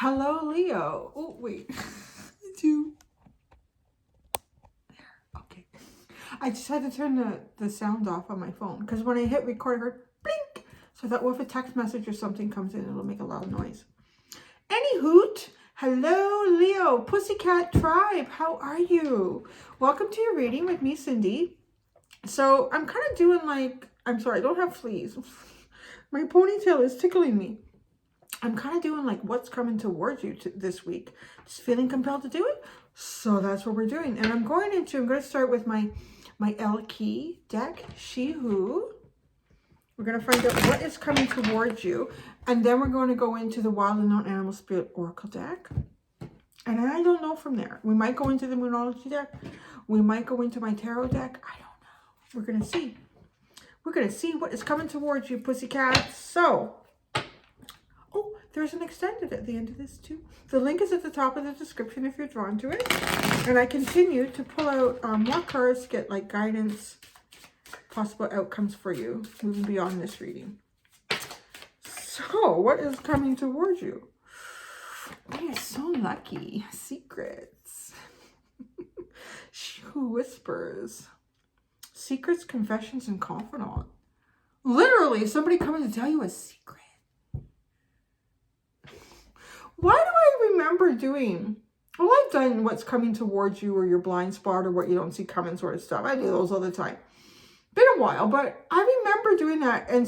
Hello, Leo. Oh, wait. Do. Okay. I just had to turn the sound off on my phone because when I hit record, I heard blink. So I thought, well, if a text message or something comes in, it'll make a loud noise. Any hoot. Hello, Leo. Pussycat Tribe. How are you? Welcome to your reading with me, Cindy. So I'm kind of doing like, I'm sorry, I don't have fleas. My ponytail is tickling me. I'm kind of doing like what's coming towards you this week. Just feeling compelled to do it. So that's what we're doing. And I'm going to start with my L key deck, She Who. We're going to find out what is coming towards you. And then we're going to go into the Wild and Known Animal Spirit Oracle deck. And I don't know from there. We might go into the Moonology deck. We might go into my Tarot deck. I don't know. We're going to see. We're going to see what is coming towards you, pussycats. So, oh, there's an extended at the end of this too. The link is at the top of the description if you're drawn to it. And I continue to pull out more cards to get like guidance, possible outcomes for you moving beyond this reading. So, what is coming towards you? Oh, you're so lucky. Secrets. She Who Whispers. Secrets, confessions, and confidant. Literally, somebody coming to tell you a secret. Why do I remember doing, well, I've done what's coming towards you or your blind spot or what you don't see coming sort of stuff. I do those all the time. Been a while, but I remember doing that and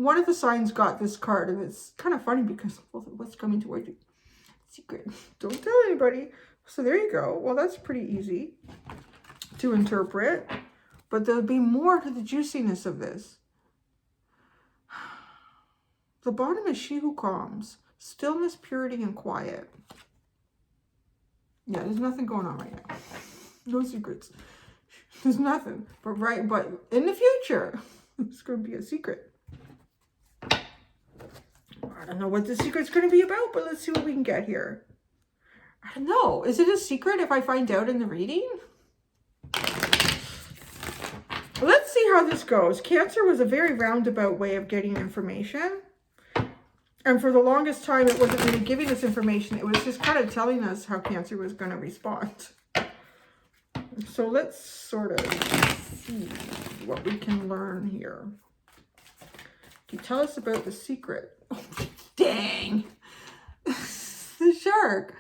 one of the signs got this card and it's kind of funny because well, what's coming towards you? Secret. Don't tell anybody. So there you go. Well, that's pretty easy to interpret, but there'll be more to the juiciness of this. The bottom is She Who Calms. Stillness, purity, and quiet. Yeah, there's nothing going on right now. No secrets. There's nothing. But in the future, it's going to be a secret. I don't know what the secret's going to be about, but let's see what we can get here. I don't know. Is it a secret if I find out in the reading? Let's see how this goes. Cancer was a very roundabout way of getting information. And for the longest time, it wasn't really giving us information. It was just kind of telling us how Cancer was going to respond. So let's sort of see what we can learn here. Can you tell us about the secret? Oh, dang. The shark.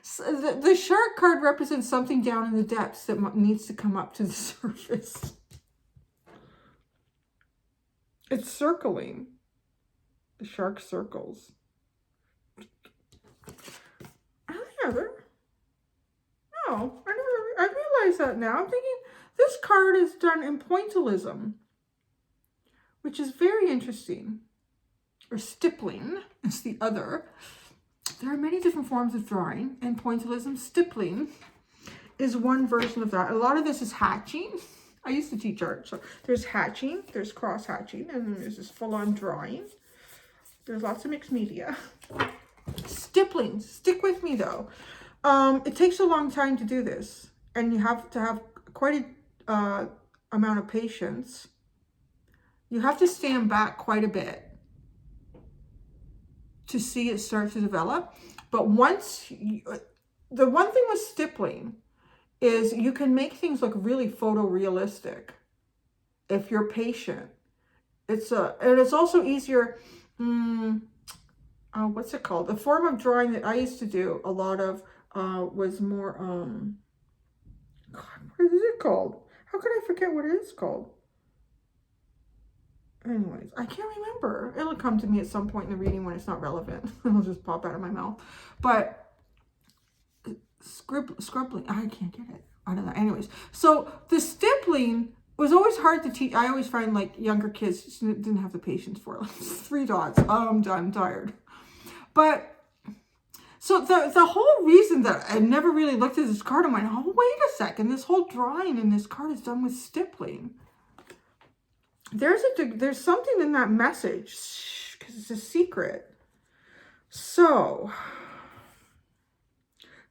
So the shark card represents something down in the depths that needs to come up to the surface. It's circling. The shark circles. I realize that now. I'm thinking this card is done in pointillism, which is very interesting. Or stippling is the other. There are many different forms of drawing and pointillism. Stippling is one version of that. A lot of this is hatching. I used to teach art, so there's hatching, there's cross hatching, and then there's this full-on drawing. There's lots of mixed media. Stippling, stick with me though. It takes a long time to do this, and you have to have quite a amount of patience. You have to stand back quite a bit to see it start to develop. But the one thing with stippling is you can make things look really photorealistic if you're patient. And it's also easier. What's it called? The form of drawing that I used to do a lot of was more God, what is it called? How could I forget what it is called? Anyways, I can't remember. It'll come to me at some point in the reading when it's not relevant. It'll just pop out of my mouth. But scribbling, I can't get it. I don't know. Anyways, so the stippling was always hard to teach. I always find like younger kids just didn't have the patience for it. Like 3 dots. I'm done, tired. But so the whole reason that I never really looked at this card, I'm like, oh, wait a second. This whole drawing in this card is done with stippling. There's something in that message because it's a secret. So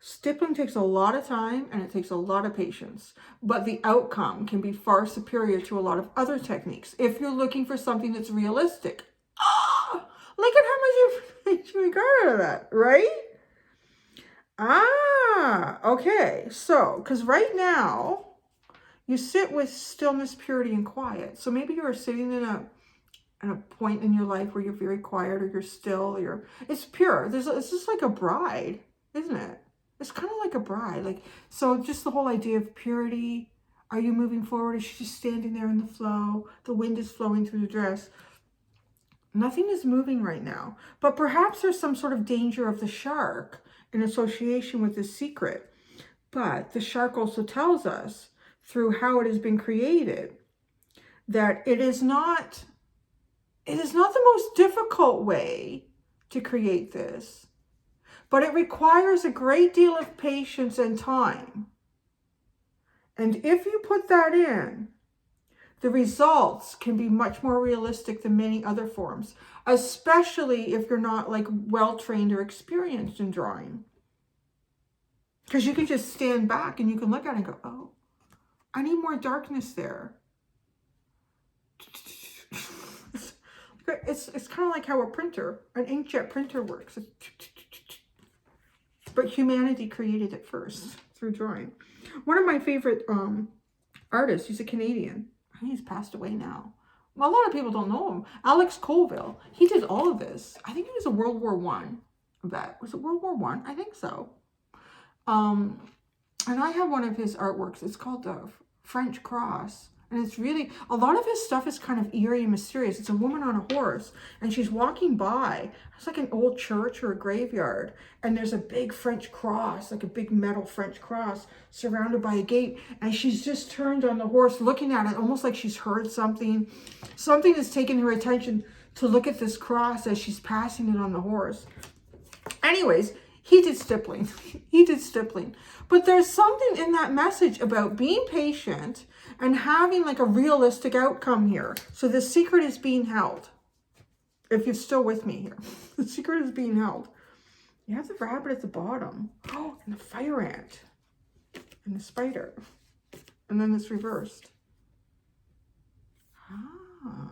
stippling takes a lot of time and it takes a lot of patience, but the outcome can be far superior to a lot of other techniques if you're looking for something that's realistic. Look at how much information we got out of that, right? Ah, okay. So, because right now, you sit with stillness, purity, and quiet. So maybe you're sitting in a point in your life where you're very quiet, or you're still, or it's pure. It's just like a bride, isn't it? It's kind of like a bride. Like, so just the whole idea of purity. Are you moving forward? Is she just standing there in the flow? The wind is flowing through the dress. Nothing is moving right now. But perhaps there's some sort of danger of the shark in association with this secret. But the shark also tells us, through how it has been created, that it is not the most difficult way to create this, but it requires a great deal of patience and time. And if you put that in, the results can be much more realistic than many other forms, especially if you're not like well-trained or experienced in drawing. Because you can just stand back and you can look at it and go, oh, I need more darkness there. It's kind of like how an inkjet printer works. But humanity created it first through drawing. One of my favorite artists, he's a Canadian. I think he's passed away now. Well, a lot of people don't know him. Alex Colville. He did all of this. I think he was a World War I vet. Was it World War I? I think so. And I have one of his artworks. It's called the French Cross. And it's really, a lot of his stuff is kind of eerie and mysterious. It's a woman on a horse, and she's walking by. It's like an old church or a graveyard. And there's a big French cross, like a big metal French cross, surrounded by a gate. And she's just turned on the horse, looking at it, almost like she's heard something. Something has taken her attention to look at this cross as she's passing it on the horse. Anyways, he did stippling. He did stippling. But there's something in that message about being patient and having like a realistic outcome here. So the secret is being held. If you're still with me here, the secret is being held. You have the rabbit at the bottom. Oh, and the fire ant. And the spider. And then it's reversed. Ah.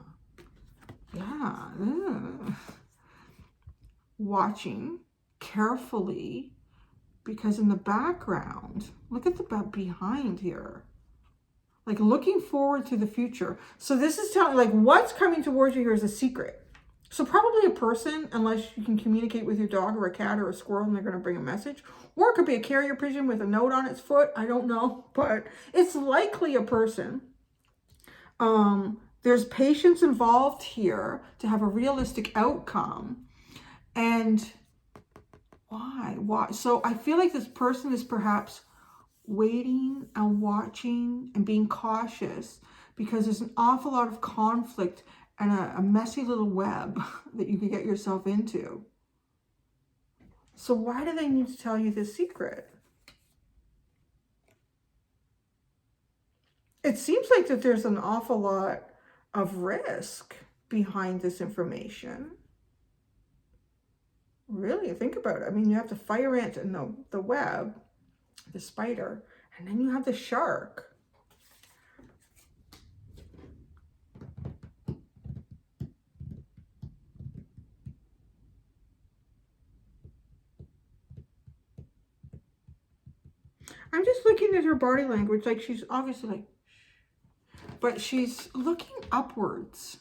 Yeah. Ugh. Watching carefully, because in the background, look at the behind here, like looking forward to the future. So this is telling, like, what's coming towards you here is a secret. So probably a person, unless you can communicate with your dog or a cat or a squirrel and they're going to bring a message, or it could be a carrier pigeon with a note on its foot. I don't know, but it's likely a person. There's patience involved here to have a realistic outcome. And why? So I feel like this person is perhaps waiting and watching and being cautious, because there's an awful lot of conflict and a messy little web that you could get yourself into. So why do they need to tell you this secret? It seems like that there's an awful lot of risk behind this information. Really, think about it. I mean, you have the fire ant and the web, the spider, and then you have the shark. I'm just looking at her body language, like she's obviously like, but she's looking upwards.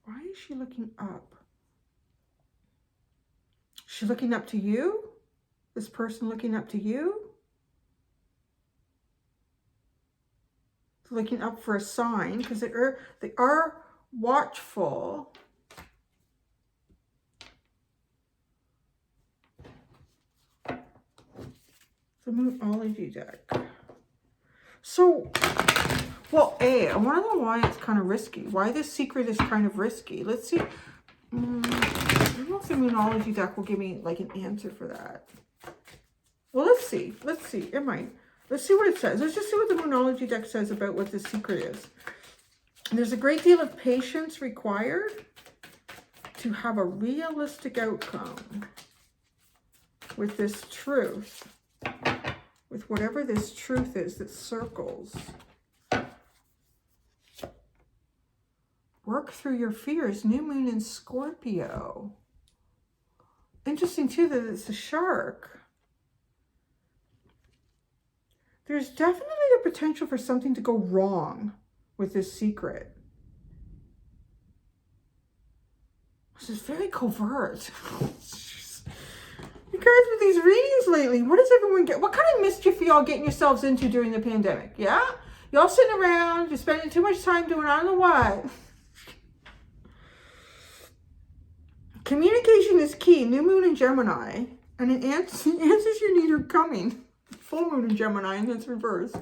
Why is she looking up? She's looking up to you? This person looking up to you? Looking up for a sign, because they are watchful. The Moonology deck. So, well, I want to know why it's kind of risky. Why this secret is kind of risky. Let's see. I don't know if the Moonology deck will give me like an answer for that. Well, let's see. Let's see. It might. Let's see what it says. Let's just see what the Moonology deck says about what this secret is. And there's a great deal of patience required to have a realistic outcome with this truth. With whatever this truth is that circles. work through your fears. New moon in Scorpio. Interesting too that it's a shark. There's definitely a potential for something to go wrong with this secret. This is very covert. You guys with these readings lately, what does everyone get? What kind of mischief are y'all getting yourselves into during the pandemic? Yeah? Y'all sitting around, you're spending too much time doing I don't know what. Communication is key. New moon in Gemini. And the answers you need are coming. Full moon in Gemini, and it's reversed.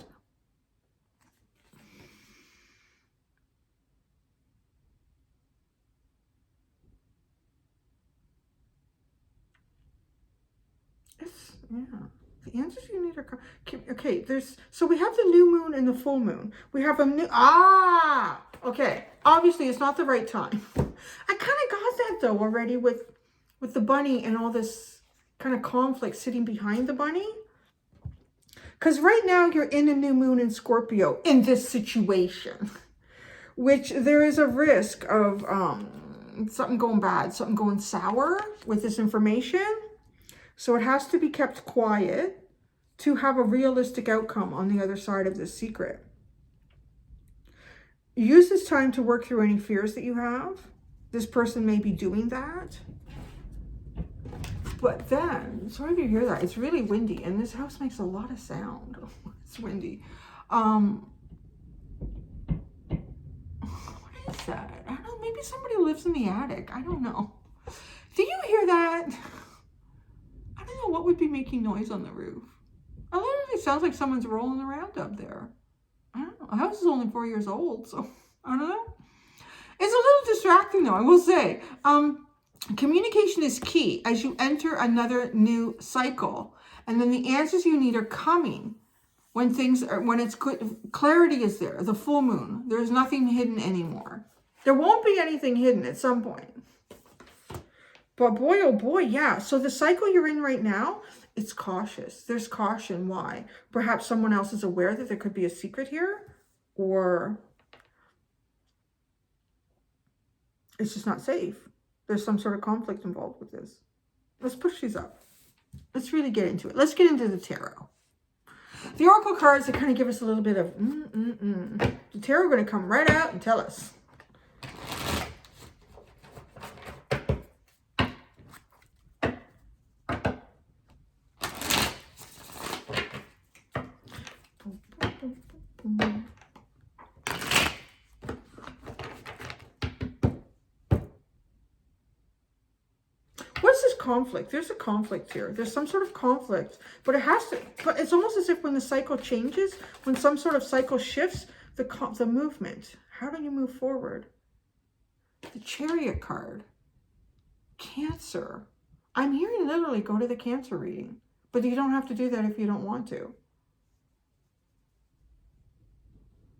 Yeah. The answers you need are coming. Okay, so we have the new moon and the full moon. We have a new, okay. Obviously, it's not the right time. I kind of got that, though, already with the bunny and all this kind of conflict sitting behind the bunny. Because right now, you're in a new moon in Scorpio in this situation, which there is a risk of something going bad, something going sour with this information. So it has to be kept quiet to have a realistic outcome on the other side of this secret. Use this time to work through any fears that you have. This person may be doing that. But then, sorry if you hear that, it's really windy, and this house makes a lot of sound. It's windy. What is that? I don't know, maybe somebody lives in the attic. I don't know. Do you hear that? I don't know what would be making noise on the roof. It literally sounds like someone's rolling around up there. I don't know. The house is only 4 years old, so I don't know. It's a little distracting, though, I will say. Communication is key as you enter another new cycle. And then the answers you need are coming when it's good. Clarity is there. The full moon. There's nothing hidden anymore. There won't be anything hidden at some point. But boy, oh boy, yeah. So the cycle you're in right now, it's cautious. There's caution. Why? Perhaps someone else is aware that there could be a secret here, or it's just not safe. There's some sort of conflict involved with this. Let's push these up. Let's really get into it. Let's get into the tarot. The oracle cards that kind of give us a little bit of The tarot are going to come right out and tell us. Conflict. There's a conflict here. There's some sort of conflict, but it's almost as if when the cycle changes, when some sort of cycle shifts, the movement. How do you move forward? The Chariot card. Cancer. I'm hearing literally go to the Cancer reading, but you don't have to do that if you don't want to.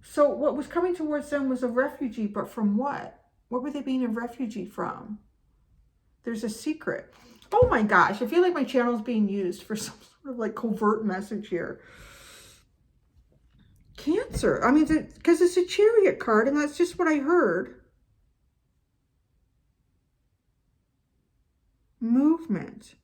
So what was coming towards them was a refugee, but from what? What were they being a refugee from? There's a secret. Oh my gosh, I feel like my channel is being used for some sort of like covert message here. Cancer. I mean, because it's a Chariot card, and that's just what I heard. Movement.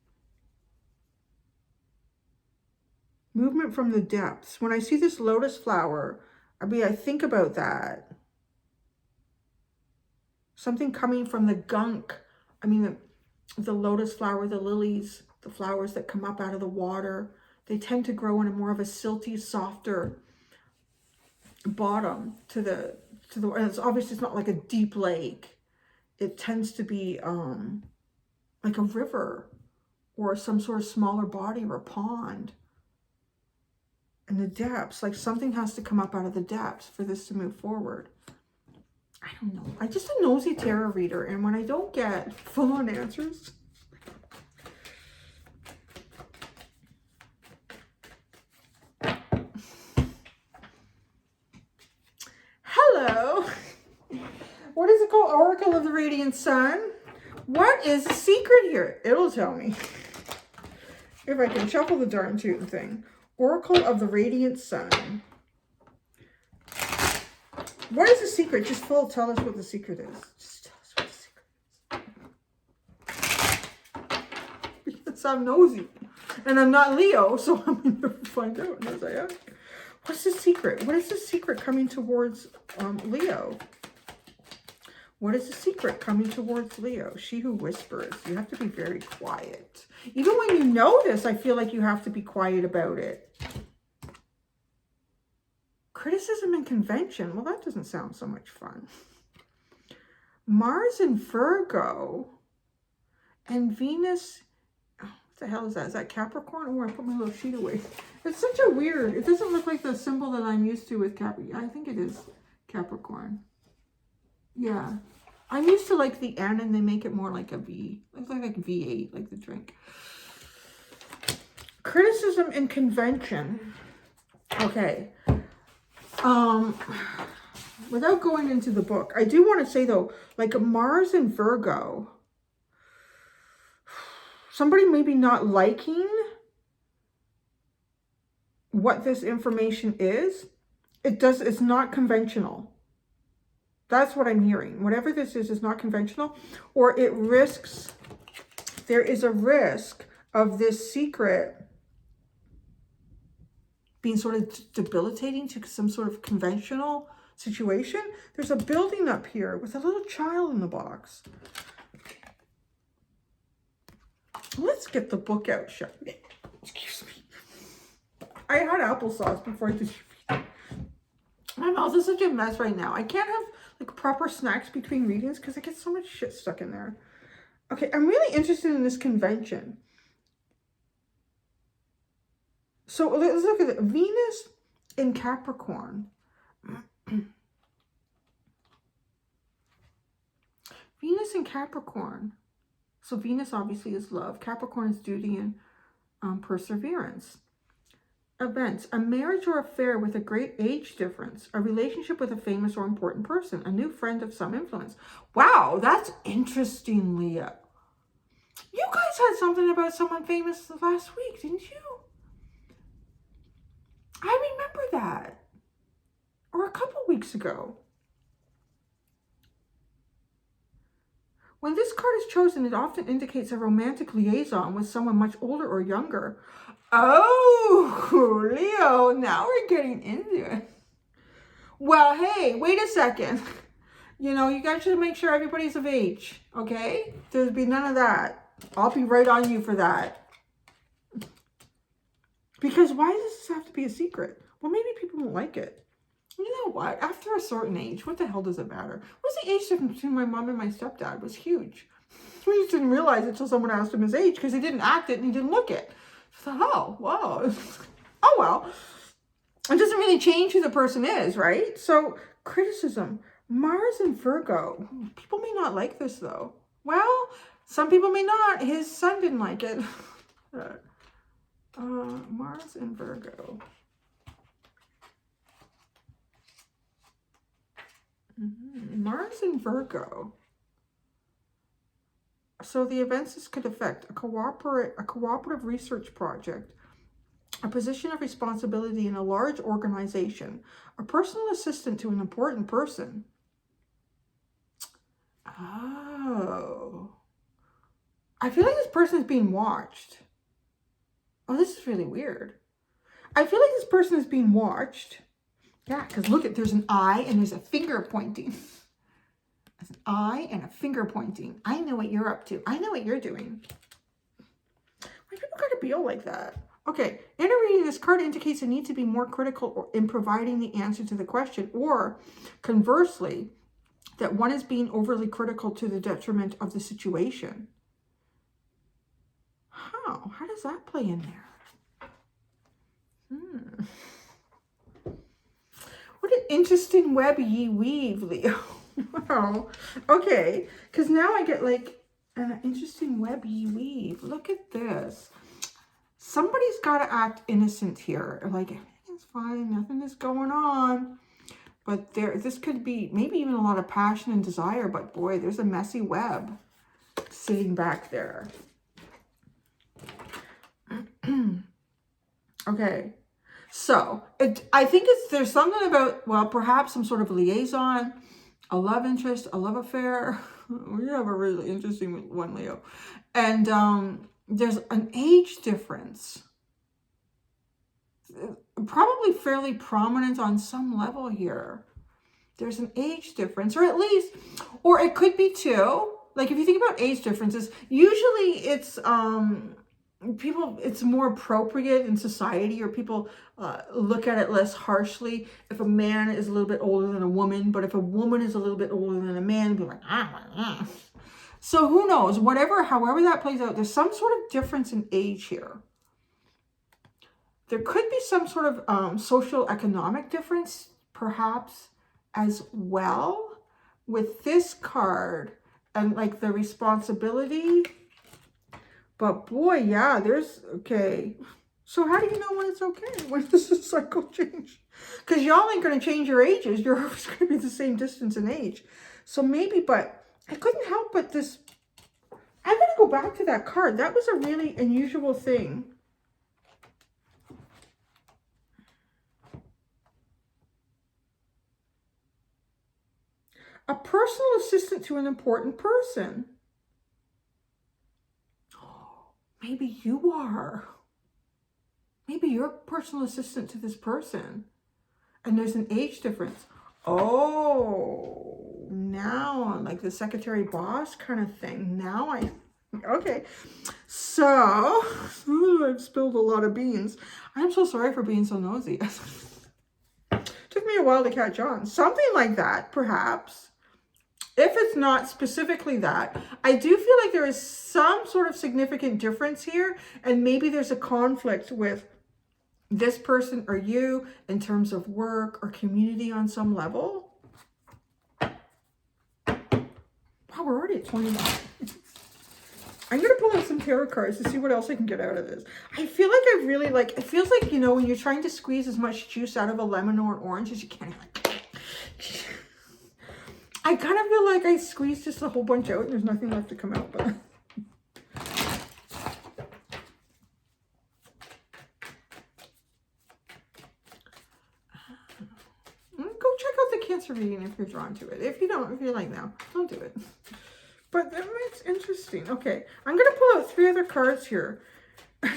Movement from the depths. When I see this lotus flower, I think about that. Something coming from the gunk. I mean, the lotus flower, the lilies, the flowers that come up out of the water, they tend to grow in a more of a silty, softer bottom to the and it's obviously it's not like a deep lake. It tends to be like a river or some sort of smaller body or a pond. And the depths, like something has to come up out of the depths for this to move forward. I don't know. I'm just a nosy tarot reader, and when I don't get full-on answers, hello. What is it called? Oracle of the Radiant Sun. What is the secret here? It'll tell me. If I can shuffle the darn tootin' thing. Oracle of the Radiant Sun. What is the secret? Just tell us what the secret is. Just tell us what the secret is. Because I'm nosy. And I'm not Leo, so I'm going to find out as I ask. What's the secret? What is the secret coming towards Leo? What is the secret coming towards Leo? She who whispers. You have to be very quiet. Even when you know this, I feel like you have to be quiet about it. Criticism and convention. Well, that doesn't sound so much fun. Mars in Virgo and Venus. Oh, what the hell is that? Is that Capricorn? Oh, I put my little sheet away. It's such a weird. It doesn't look like the symbol that I'm used to with Capricorn. I think it is Capricorn. Yeah. I'm used to like the N and they make it more like a V. It's like V8, like the drink. Criticism and convention. Okay. Without going into the book, I do want to say though, like Mars and Virgo, somebody maybe not liking what this information is. It's not conventional. That's what I'm hearing. Whatever this is not conventional, or it risks, there is a risk of this secret being sort of debilitating to some sort of conventional situation. There's a building up here with a little child in the box. Let's get the book out, shall we? Excuse me. I had applesauce before I did. My mouth is such a mess right now. I can't have like proper snacks between readings because I get so much shit stuck in there. Okay, I'm really interested in this convention. So let's look at it. Venus in Capricorn. Venus in Capricorn. So Venus obviously is love. Capricorn is duty and perseverance. Events. A marriage or affair with a great age difference. A relationship with a famous or important person. A new friend of some influence. Wow, that's interesting, Leah. You guys had something about someone famous last week, didn't you? I remember that. Or a couple weeks ago. When this card is chosen, it often indicates a romantic liaison with someone much older or younger. Oh, Leo, now we're getting into it. Well, hey, wait a second. You know, you guys should make sure everybody's of age, okay? There'll be none of that. I'll be right on you for that. Because why does this have to be a secret? Well, maybe people won't like it. You know what? After a certain age, what the hell does it matter? What's the age difference between my mom and my stepdad? It was huge. We just didn't realize it until someone asked him his age because he didn't act it and he didn't look it. So, oh, wow. Oh, well. It doesn't really change who the person is, right? So, criticism. Mars and Virgo. People may not like this, though. Well, some people may not. His son didn't like it. Mars and Virgo. Mars and Virgo. So the events this could affect a cooperative research project, a position of responsibility in a large organization, a personal assistant to an important person. Oh. I feel like this person is being watched. Oh, this is really weird. I feel like this person is being watched. Yeah, because look, there's an eye and there's a finger pointing. There's an eye and a finger pointing. I know what you're up to. I know what you're doing. Why people gotta be all like that? Okay, in a reading, this card indicates a need to be more critical in providing the answer to the question, or conversely, that one is being overly critical to the detriment of the situation. How does that play in there? What an interesting web ye weave, Leo. Wow. Okay, because now I get like an interesting web ye weave. Look at this. Somebody's got to act innocent here. Like, everything's fine, nothing is going on. But this could be maybe even a lot of passion and desire. But boy, there's a messy web sitting back there. Okay. So I think there's something about, well, perhaps some sort of liaison, a love interest, a love affair. We have a really interesting one, Leo. And there's an age difference. Probably fairly prominent on some level here. There's an age difference, or at least, or it could be two. Like if you think about age differences, usually it's people, it's more appropriate in society, or people look at it less harshly if a man is a little bit older than a woman. But if a woman is a little bit older than a man, be like, ah. So who knows? However that plays out, there's some sort of difference in age here. There could be some sort of social economic difference, perhaps, as well, with this card and like the responsibility. But boy, yeah, there's, okay. So how do you know when it's okay? When does the cycle change? Because y'all ain't going to change your ages. You're always going to be the same distance in age. So maybe, but I couldn't help but this. I'm going to go back to that card. That was a really unusual thing. A personal assistant to an important person. Maybe you are. Maybe you're a personal assistant to this person. And there's an age difference. Oh, now like the secretary boss kind of thing. Now okay. So, I've spilled a lot of beans. I'm so sorry for being so nosy. Took me a while to catch on. Something like that, perhaps. If it's not specifically that, I do feel like there is some sort of significant difference here, and maybe there's a conflict with this person or you in terms of work or community on some level. Wow, we're already at 29. I'm going to pull out some tarot cards to see what else I can get out of this. I feel like I really like, it feels like, you know, when you're trying to squeeze as much juice out of a lemon or an orange as you can, I kind of feel like I squeezed just a whole bunch out and there's nothing left to come out. But go check out the Cancer reading if you're drawn to it. If you don't, if you're like, no, don't do it. But it's interesting. Okay, I'm going to pull out 3 other cards here.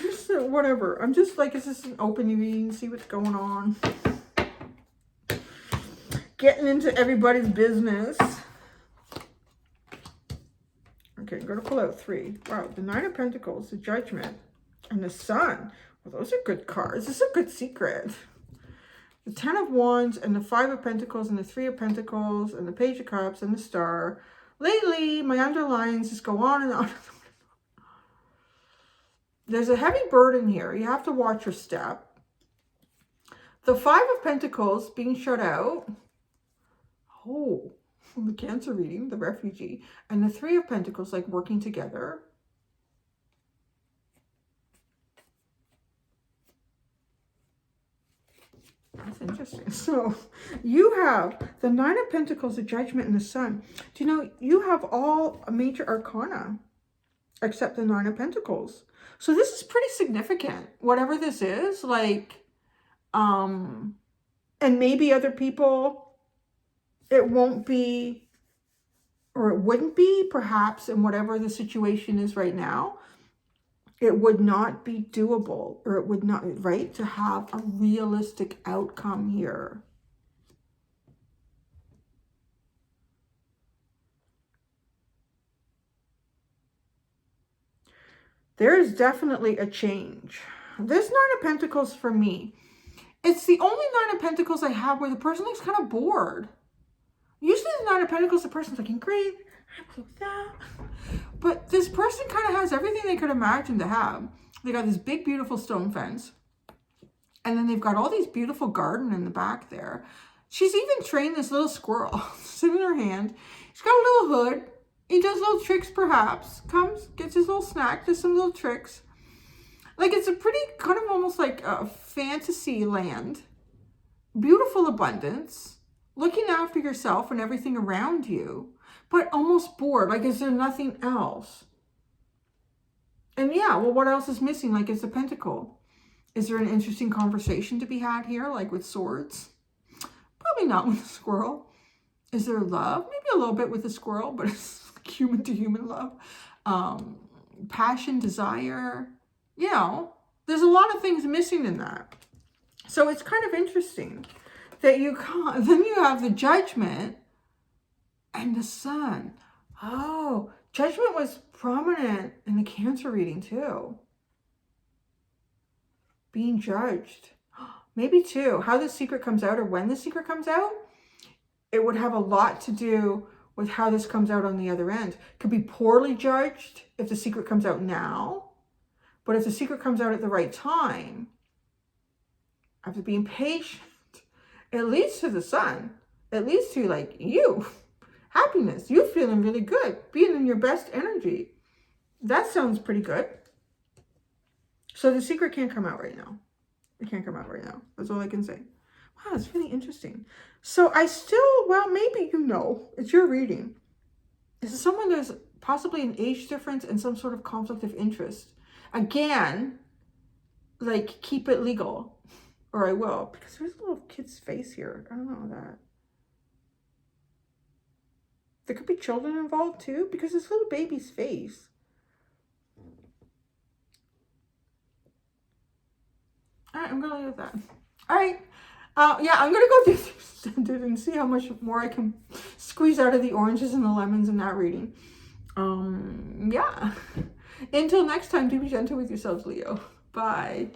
Just whatever. I'm just like, is this an open reading? See what's going on. Getting into everybody's business. Okay, I'm going to pull out 3. Wow, the 9 of Pentacles, the Judgment, and the Sun. Well, those are good cards. This is a good secret. The 10 of Wands, and the 5 of Pentacles, and the 3 of Pentacles, and the Page of Cups, and the Star. Lately, my underlines just go on and on. There's a heavy burden here. You have to watch your step. The 5 of Pentacles being shut out. Oh, the Cancer reading, the refugee. And the 3 of Pentacles, like working together. That's interesting. So you have the 9 of Pentacles, the Judgment, and the Sun. Do you know, you have all major arcana except the 9 of Pentacles. So this is pretty significant. Whatever this is, like, and maybe other people, it won't be, or it wouldn't be, perhaps, in whatever the situation is right now, it would not be doable, or it would not, right, to have a realistic outcome here. There is definitely a change. This 9 of Pentacles for me, it's the only 9 of Pentacles I have where the person looks kind of bored. Usually the 9 of Pentacles, the person's looking great, I'm like that. But this person kind of has everything they could imagine to have. They got this big, beautiful stone fence. And then they've got all these beautiful garden in the back there. She's even trained this little squirrel, sitting in her hand. She's got a little hood. He does little tricks, perhaps. Comes, gets his little snack, does some little tricks. Like, it's a pretty, kind of almost like a fantasy land. Beautiful abundance. Looking after yourself and everything around you. But almost bored. Like, is there nothing else? And yeah, well, what else is missing? Like, it's a pentacle. Is there an interesting conversation to be had here, like with swords? Probably not with a squirrel. Is there love? Maybe a little bit with a squirrel, but it's human to human love. Passion, desire. You know, there's a lot of things missing in that. So it's kind of interesting that then you have the Judgment and the Sun. Oh, Judgment was prominent in the Cancer reading too. Being judged. Maybe too. How the secret comes out or when the secret comes out, it would have a lot to do with how this comes out on the other end. Could be poorly judged if the secret comes out now. But if the secret comes out at the right time, after being patient, it leads to the Sun. It leads to like you. Happiness. You feeling really good. Being in your best energy. That sounds pretty good. So the secret can't come out right now. It can't come out right now. That's all I can say. Wow, it's really interesting. So well, maybe you know. It's your reading. This is someone there's possibly an age difference and some sort of conflict of interest. Again, like keep it legal. Or I will. Because there's a little kid's face here. I don't know that. There could be children involved too. Because this little baby's face. All right, I'm going to leave it at that. All right. Yeah, I'm going to go through this scented and see how much more I can squeeze out of the oranges and the lemons in that reading. Yeah. Until next time, do be gentle with yourselves, Leo. Bye.